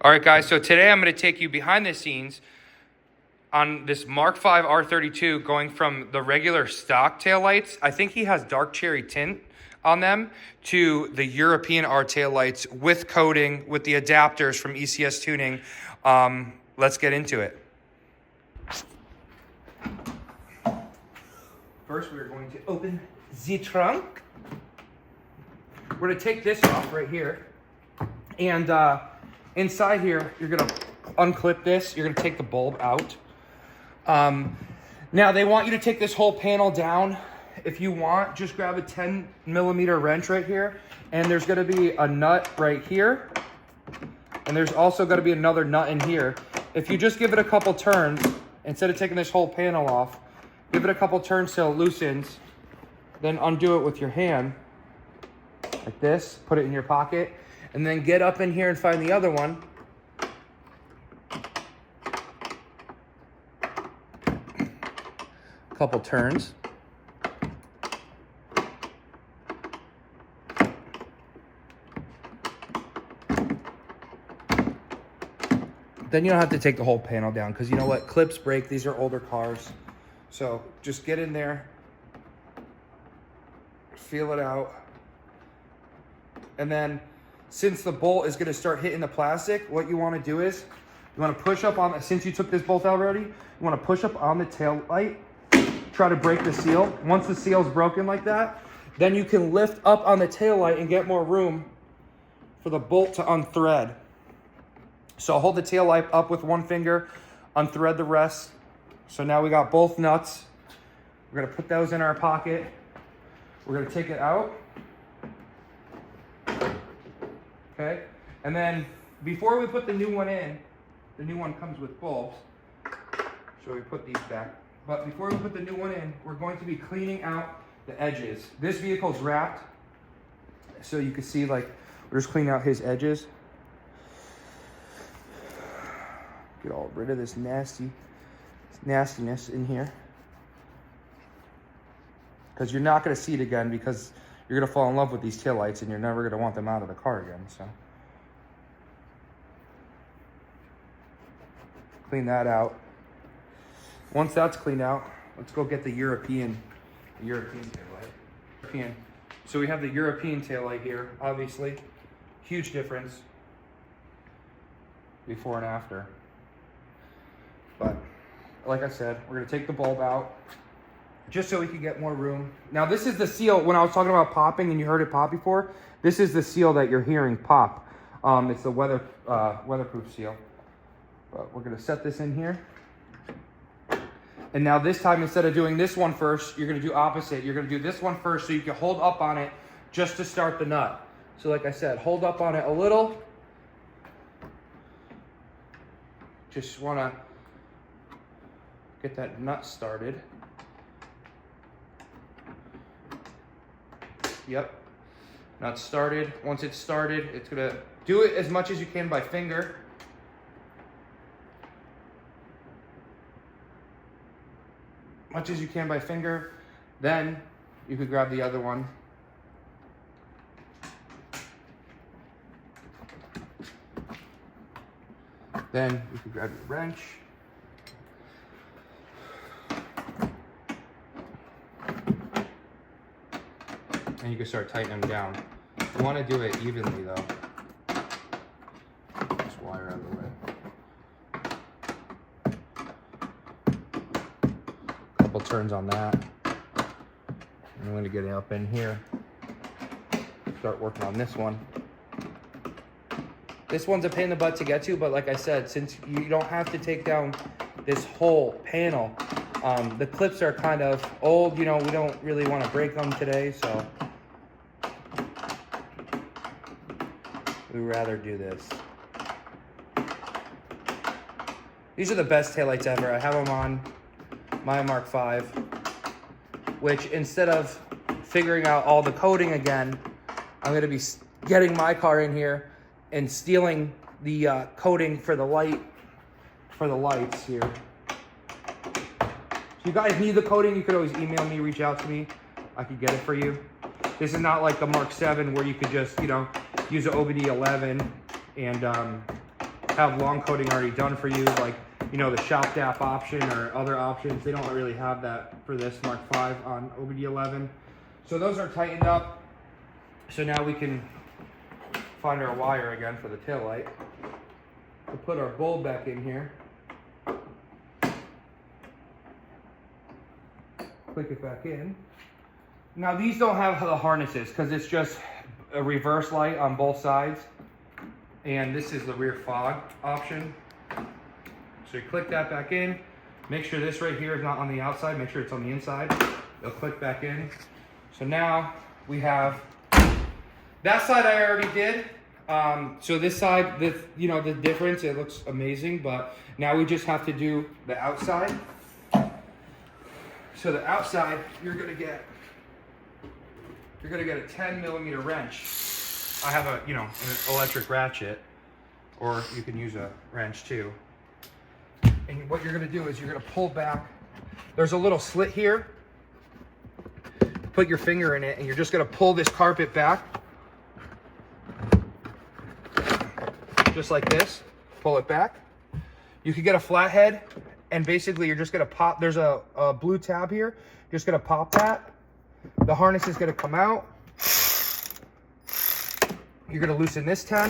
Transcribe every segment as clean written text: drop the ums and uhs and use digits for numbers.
All right, guys, so today I'm going to take you behind the scenes on this MK5 R32 going from the regular stock taillights. I think he has dark cherry tint on them to the European R taillights with coating, with the adapters from ECS Tuning. Let's get into it. First, we're going to open the trunk. We're going to take this off right here. And inside here, you're going to unclip this. You're going to take the bulb out. Now, they want you to take this whole panel down. If you want, just grab a 10mm wrench right here. And there's going to be a nut right here. And there's also going to be another nut in here. If you just give it a couple turns, instead of taking this whole panel off, give it a couple turns till it loosens. Then undo it with your hand, like this. Put it in your pocket. And then get up in here and find the other one. Couple turns. Then you don't have to take the whole panel down, because you know what? Clips break. These are older cars. So just get in there, feel it out. And then since the bolt is going to start hitting the plastic, what you want to do is you want to push up on, since you took this bolt out already, you want to push up on the tail light, try to break the seal. Once the seal's broken like that, then you can lift up on the tail light and get more room for the bolt to unthread. So hold the tail light up with one finger, unthread the rest. So now we got both nuts. We're going to put those in our pocket. We're going to take it out. Okay, and then before we put the new one in, the new one comes with bulbs, so we put these back. But before we put the new one in, we're going to be cleaning out the edges. This vehicle's wrapped, so you can see, like, we're just cleaning out his edges. Get all rid of this nastiness in here, because you're not going to see it again, because you're going to fall in love with these taillights and you're never going to want them out of the car again. So clean that out. Once that's cleaned out, let's go get the European taillight. So we have the European taillight here, obviously. Huge difference before and after. But like I said, we're going to take the bulb out, just so we can get more room. Now, this is the seal. When I was talking about popping and you heard it pop before, this is the seal that you're hearing pop. It's the weatherproof seal. But we're going to set this in here. And now this time, instead of doing this one first, you're going to do opposite. You're going to do this one first so you can hold up on it just to start the nut. So like I said, hold up on it a little. Just want to get that nut started. Yep, nut started. Once it's started, it's gonna do it as much as you can by finger. Much as you can by finger. Then you could grab the other one. Then you could grab your wrench. And you can start tightening them down. You want to do it evenly, though. This wire out of the way. Couple turns on that. And I'm going to get it up in here. Start working on this one. This one's a pain in the butt to get to, but like I said, since you don't have to take down this whole panel, the clips are kind of old. You know, we don't really want to break them today, so we'd rather do this. These are the best taillights ever. I have them on my MK5, which instead of figuring out all the coding again, I'm going to be getting my car in here and stealing the coating for the lights here. If you guys need the coating, you could always email me, reach out to me. I could get it for you. This is not like the MK7 where you could just, you know, use an OBD11 and have long coating already done for you, like, you know, the shop DAP option or other options. They don't really have that for this Mark V on OBD11. So those are tightened up. So now we can find our wire again for the tail light. We'll put our bulb back in here. Click it back in. Now these don't have the harnesses because it's just a reverse light on both sides. And this is the rear fog option. So you click that back in. Make sure this right here is not on the outside. Make sure it's on the inside. It'll click back in. So now we have, that side I already did. So this side, you know, the difference, it looks amazing, but now we just have to do the outside. So the outside, you're gonna get a 10mm wrench. I have a, you know, an electric ratchet, or you can use a wrench too. And what you're gonna do is you're gonna pull back. There's a little slit here. Put your finger in it, and you're just gonna pull this carpet back. Just like this, pull it back. You could get a flathead, and basically you're just gonna pop, there's a blue tab here. You're just gonna pop that. The harness is gonna come out. You're gonna loosen this 10.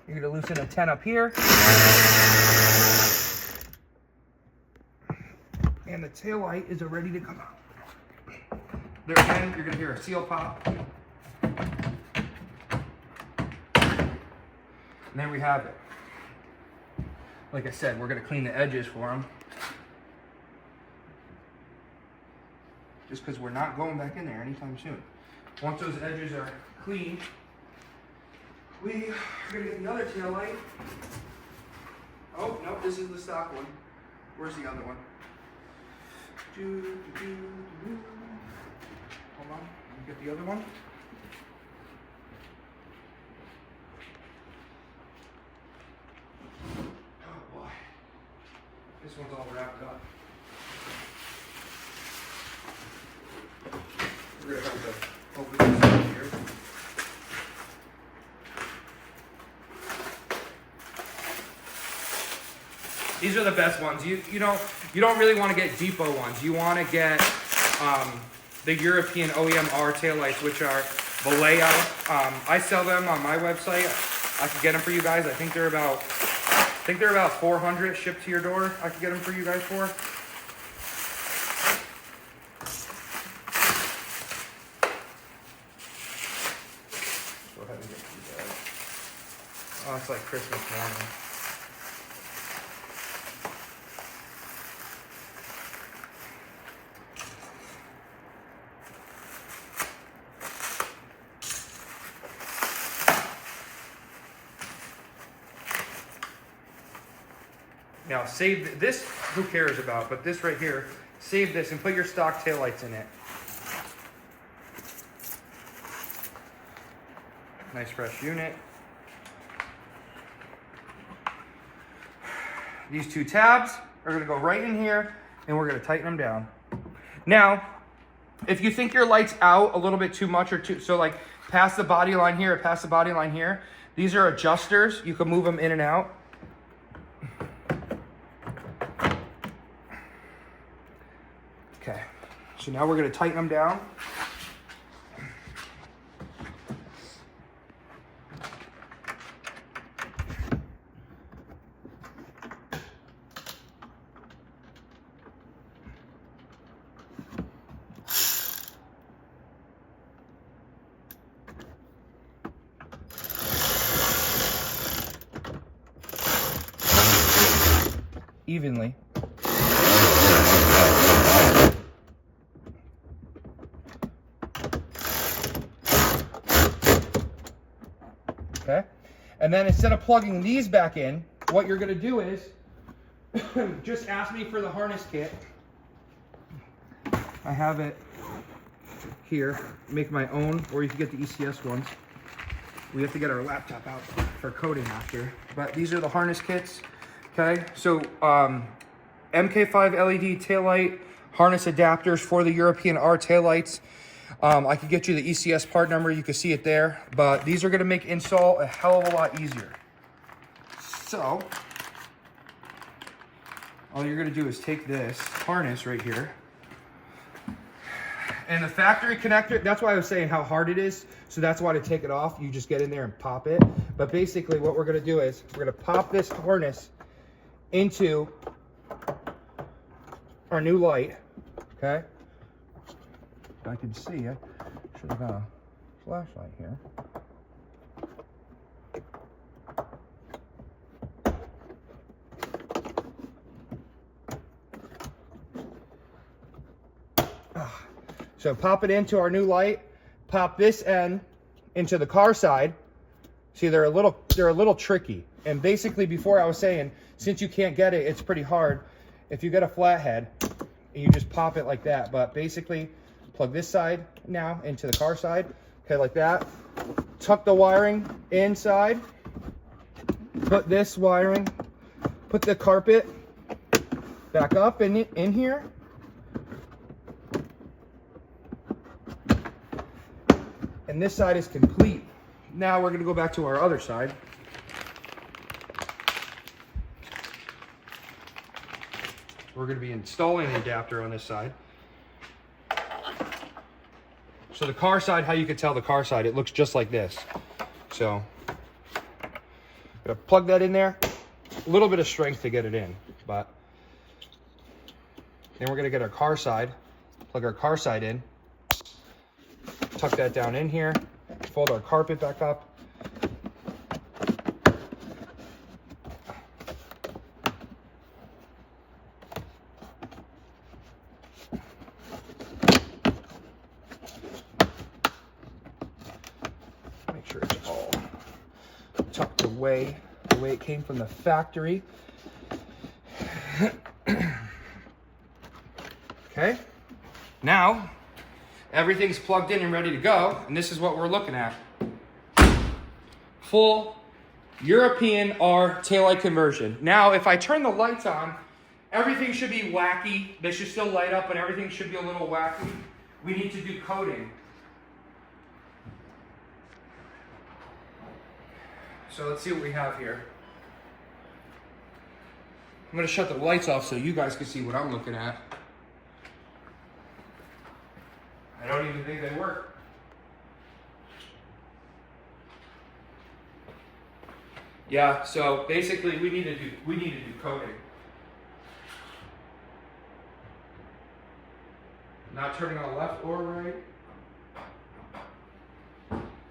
You're gonna loosen a 10 up here. And the tail light is ready to come out. There again, you're gonna hear a seal pop. And there we have it. Like I said, we're gonna clean the edges for them. Just because we're not going back in there anytime soon. Once those edges are clean, we are gonna get another tail light. Oh, no, this is the stock one. Where's the other one? Hold on, let me get the other one. Oh boy, this one's all wrapped up. We're gonna have to open this up here. These are the best ones. You don't really want to get depot ones. You want to get the European OEM R taillights, which are the layout. I sell them on my website. I can get them for you guys. I think they're about 400 shipped to your door. I can get them for you guys for. Go ahead and get these guys. Oh, it's like Christmas morning. Now save this, who cares about, but this right here, save this and put your stock taillights in it. Nice fresh unit. These two tabs are gonna go right in here and we're gonna tighten them down. Now, if you think your light's out a little bit too much or too, so like past the body line here or past the body line here, these are adjusters. You can move them in and out. Okay, so now we're gonna tighten them down. Evenly. Okay, and then instead of plugging these back in, what you're gonna do is just ask me for the harness kit. I have it here. Make my own, or you can get the ECS ones. We have to get our laptop out for coding after, but these are the harness kits. Okay, so MK5 LED taillight harness adapters for the European R taillights. I could get you the ECS part number. You can see it there. But these are going to make install a hell of a lot easier. So, all you're going to do is take this harness right here. And the factory connector, that's why I was saying how hard it is. So that's why to take it off, you just get in there and pop it. But basically what we're going to do is we're going to pop this harness into our new light. Okay. If I can see, I should have got a flashlight here. So pop it into our new light, pop this end into the car side. See, they're a little tricky. And basically before I was saying, since you can't get it, it's pretty hard. If you get a flathead, you just pop it like that. But basically plug this side now into the car side, okay, like that. Tuck the wiring inside, put this wiring, put the carpet back up in here. And this side is complete. Now we're going to go back to our other side. We're going to be installing the adapter on this side. So the car side, how you can tell the car side, it looks just like this. So I'm going to plug that in there. A little bit of strength to get it in, but then we're going to get our car side, plug our car side in. Tuck that down in here, fold our carpet back up. Make sure it's all tucked away the way it came from the factory. Okay, now everything's plugged in and ready to go, and this is what we're looking at. Full European R taillight conversion. Now, if I turn the lights on, everything should be wacky. They should still light up, but everything should be a little wacky. We need to do coding. So let's see what we have here. I'm going to shut the lights off so you guys can see what I'm looking at. I don't even think they work. Yeah, so basically we need to do coding. Not turning on left or right.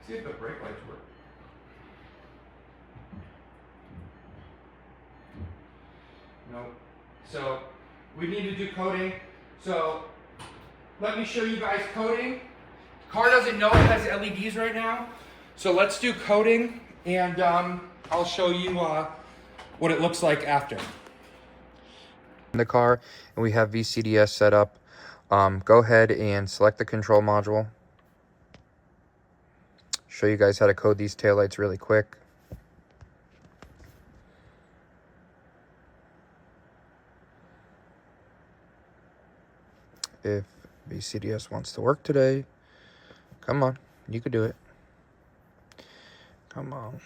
See if the brake lights work. Nope. So we need to do coding. So let me show you guys coding. Car doesn't know it has LEDs right now. So let's do coding, and I'll show you what it looks like after. In the car, and we have VCDS set up. Go ahead and select the control module. Show you guys how to code these taillights really quick. If VCDS wants to work today, come on, you could do it. Come on.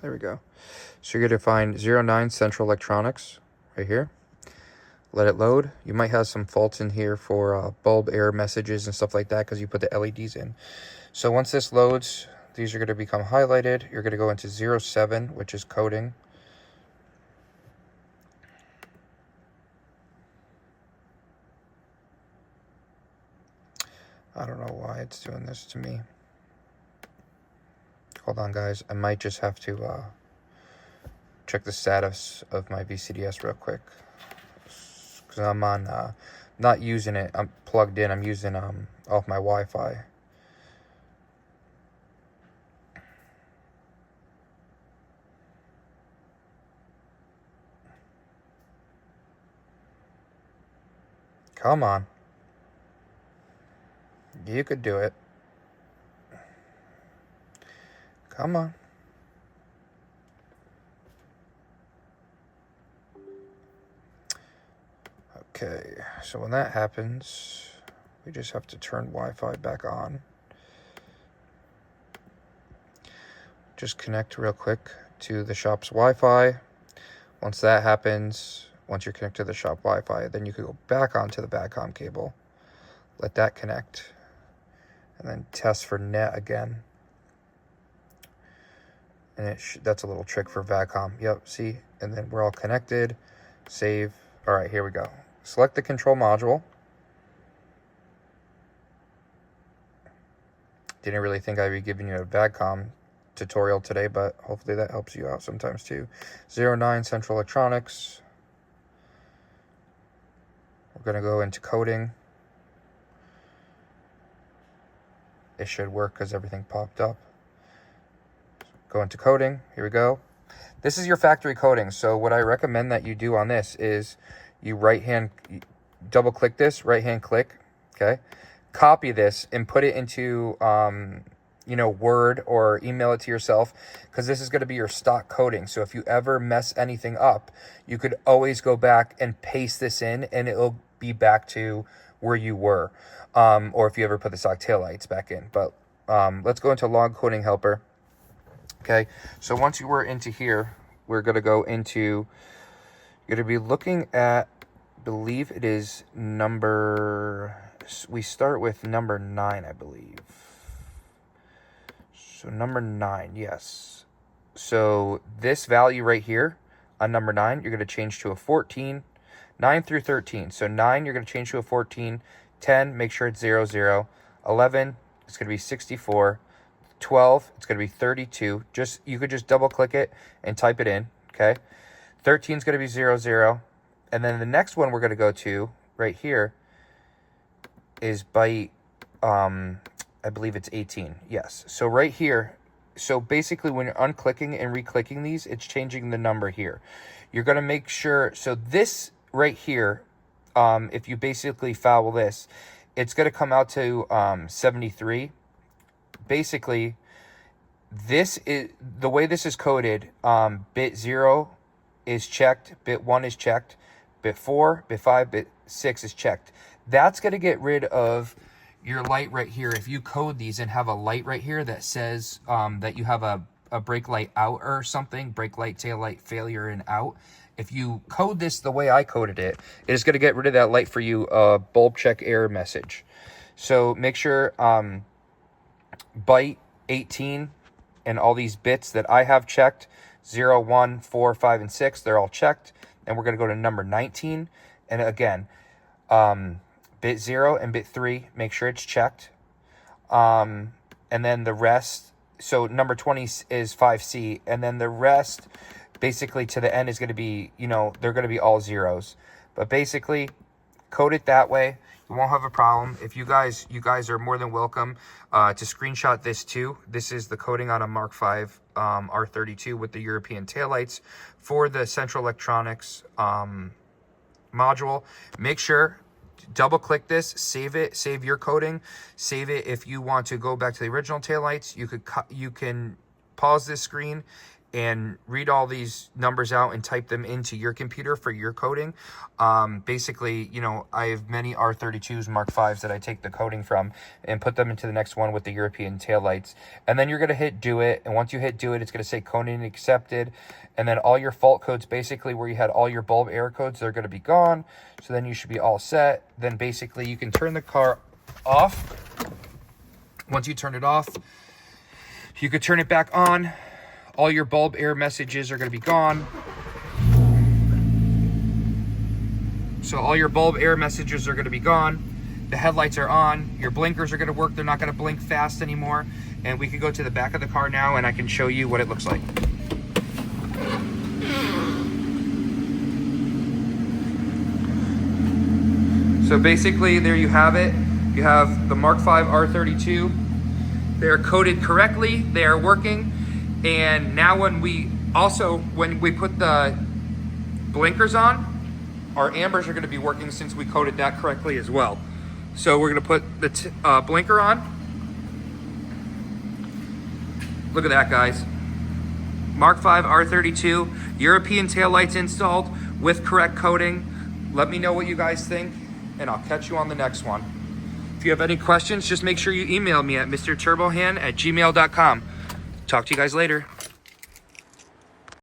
There we go. So you're going to find 09 Central Electronics right here. Let it load. You might have some faults in here for bulb error messages and stuff like that because you put the LEDs in. So once this loads, these are going to become highlighted. You're going to go into 07, which is coding. I don't know why it's doing this to me. Hold on, guys. I might just have to check the status of my VCDS real quick. Because I'm on, not using it. I'm plugged in. I'm using off my Wi-Fi. Come on. You could do it. Come on. Okay, so when that happens, we just have to turn Wi-Fi back on. Just connect real quick to the shop's Wi-Fi. Once that happens, once you're connected to the shop Wi-Fi, then you can go back onto the Badcom cable, let that connect, and then test for net again. And that's a little trick for Badcom. Yep, see? And then we're all connected. Save. All right, here we go. Select the control module. Didn't really think I'd be giving you a Badcom tutorial today, but hopefully that helps you out sometimes too. 09 Central Electronics. We're going to go into coding. It should work because everything popped up. Go into coding. Here we go. This is your factory coding. So what I recommend that you do on this is you double click this, right hand click, okay? Copy this and put it into, Word, or email it to yourself, because this is going to be your stock coding. So if you ever mess anything up, you could always go back and paste this in and it'll be back to where you were. Or if you ever put the stock taillights back in. But let's go into log coding helper. Okay, so once you were into here, we're going to go into, you're going to be looking at, I believe it is we start with number 9, I believe. So number 9, yes. So this value right here on number 9, you're going to change to a 14, 9 through 13. So 9, you're going to change to a 14, 10, make sure it's 00, 11, it's going to be 64, 12, it's going to be 32. You could just double click it and type it in, okay? 13 is going to be 00. And then the next one we're going to go to right here is byte, I believe it's 18. Yes. So right here, so basically when you're unclicking and reclicking these, it's changing the number here. You're going to make sure, so this right here, if you basically foul this, it's going to come out to 73. Basically, this is the way this is coded. Bit 0 is checked, bit 1 is checked, bit 4, bit 5, bit 6 is checked. That's going to get rid of your light right here. If you code these and have a light right here that says that you have a brake light out or something, brake light, tail light, failure, and out. If you code this the way I coded it, it is going to get rid of that light for you, bulb check error message. So make sure byte 18 and all these bits that I have checked, 0, 1, 4, 5, and 6, they're all checked. And we're going to go to number 19. And again, bit 0 and bit 3, make sure it's checked. And then the rest, so number 20 is 5C. And then the rest, basically to the end, is going to be, they're going to be all zeros. But basically, code it that way. You won't have a problem. If you guys are more than welcome to screenshot this too. This is the coding on a MK5 R32 with the European taillights for the Central Electronics module. Make sure, double click this, save it, save your coding, save it. If you want to go back to the original taillights, you can pause this screen and read all these numbers out and type them into your computer for your coding. Basically, I have many R32s, MK5s that I take the coding from and put them into the next one with the European taillights. And then you're going to hit do it. And once you hit do it, it's going to say coding accepted. And then all your fault codes, basically where you had all your bulb error codes, they're going to be gone. So then you should be all set. Then basically you can turn the car off. Once you turn it off, you could turn it back on. All your bulb error messages are going to be gone. So all your bulb error messages are going to be gone. The headlights are on. Your blinkers are going to work. They're not going to blink fast anymore. And we can go to the back of the car now and I can show you what it looks like. So basically there you have it. You have the MK5 R32. They are coded correctly. They are working. And now when we put the blinkers on, our ambers are going to be working since we coded that correctly as well. So we're gonna put the blinker on. Look at that, guys. Mark 5 R32 European taillights installed with correct coating. Let me know what you guys think, and I'll catch you on the next one. If you have any questions, just make sure you email me at mrturbohan@gmail.com. Talk to you guys later.